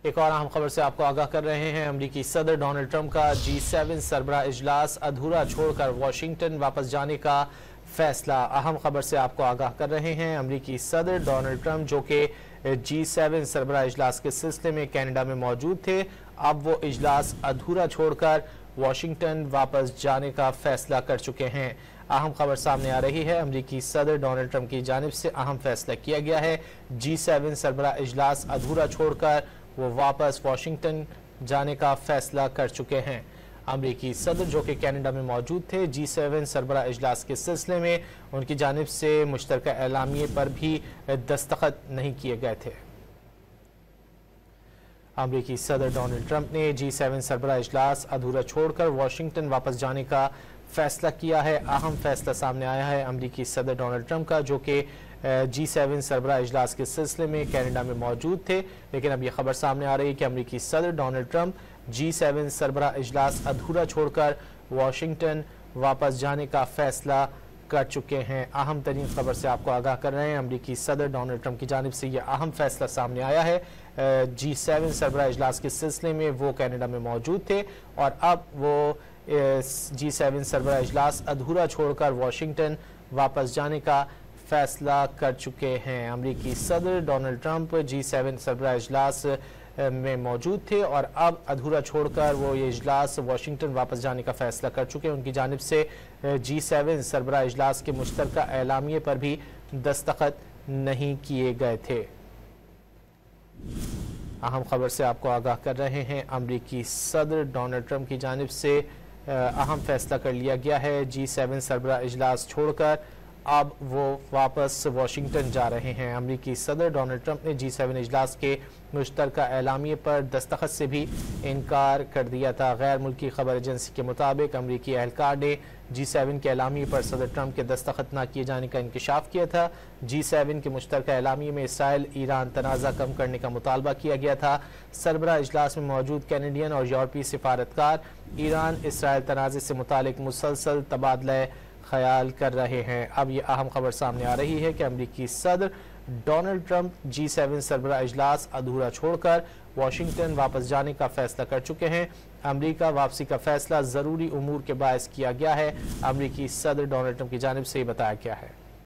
एक और अहम खबर से आपको आगाह कर रहे हैं। अमेरिकी सदर डोनाल्ड ट्रंप का G7 सरबराह इजलास अधूरा छोड़कर वाशिंगटन वापस जाने का फैसला। अहम खबर से आपको आगाह कर रहे हैं। अमेरिकी सदर डोनाल्ड ट्रंप जो कि G7 सरबराह इजलास के सिलसिले में कनाडा में मौजूद थे, अब वो इजलास अधूरा छोड़कर वाशिंगटन वापस जाने का फैसला कर चुके हैं। अहम खबर सामने आ रही है। अमेरिकी सदर डोनाल्ड ट्रंप की जानिब से अहम फैसला किया गया है। G7 सरबराह इजलास अधूरा छोड़कर वो वापस वाशिंगटन जाने का फैसला कर चुके हैं। अमेरिकी सदर जो कि कनाडा में मौजूद थे, G7 सरबराह इजलास के सिलसिले में उनकी जानिब से मुश्तरका एलामिये पर भी दस्तखत नहीं किए गए थे। अमेरिकी सदर डोनाल्ड ट्रंप ने G7 सरबराह इजलास अधूरा छोड़कर वाशिंगटन वापस जाने का फैसला किया है। अहम फैसला सामने आया है अमेरिकी सदर डोनाल्ड ट्रंप का, जो कि G7 सरबराह इजलास के सिलसिले में कनाडा में मौजूद थे। लेकिन अब यह खबर सामने आ रही है कि अमेरिकी सदर डोनाल्ड ट्रंप G7 सरबराह इजलास अधूरा छोड़कर वाशिंगटन वापस जाने का फैसला कर चुके हैं। अहम तरीन खबर से आपको आगाह कर रहे हैं। अमेरिकी सदर डोनाल्ड ट्रंप की जानिब से यह अहम फैसला सामने आया है। G7 सरबराह इजलास के सिलसिले में वो कनाडा में मौजूद थे और अब वो G7 सरबराह इजलास अधूरा छोड़कर वाशिंगटन वापस जाने का फैसला कर चुके हैं। अमेरिकी सदर डोनाल्ड ट्रंप G7 सरबराह इजलास में मौजूद थे और अब अधूरा छोड़कर वो ये इजलास वाशिंगटन वापस जाने का फैसला कर चुके हैं। उनकी जानिब से G7 सरबराह इजलास के मुश्तरका एलामिये पर भी दस्तखत नहीं किए गए थे। अहम खबर से आपको आगाह कर रहे हैं। अमेरिकी सदर डोनाल्ड ट्रंप की जानिब से अहम फैसला कर लिया गया है। G7 सरबराह इजलास छोड़कर अब वो वापस वाशिंगटन जा रहे हैं। अमेरिकी सदर डोनाल्ड ट्रंप ने G7 इजलास के मुश्तरका एलामिये पर दस्तखत से भी इनकार कर दिया था। गैर मुल्की खबर एजेंसी के मुताबिक अमेरिकी एहलकार ने G7 के एलामिये पर सदर ट्रंप के दस्तखत न किए जाने का इंकशाफ किया था। G7 के मुश्तरका एलामिये में इसराइल ईरान तनाज़ा कम करने का मुतालबा किया गया था। सरबराह इजलास में मौजूद कैनेडियन और यूरोपीय सिफारतकार ईरान इसराइल तनाज़े से मुतालिक मुसलसल तबादला ख्याल कर रहे हैं। अब ये अहम खबर सामने आ रही है कि अमेरिकी सदर डोनाल्ड ट्रंप G7 सरबराह इजलास अधूरा छोड़कर वाशिंगटन वापस जाने का फैसला कर चुके हैं। अमेरिका वापसी का फैसला ज़रूरी उमूर के बायस किया गया है। अमेरिकी सदर डोनाल्ड ट्रंप की जानिब से बताया गया है।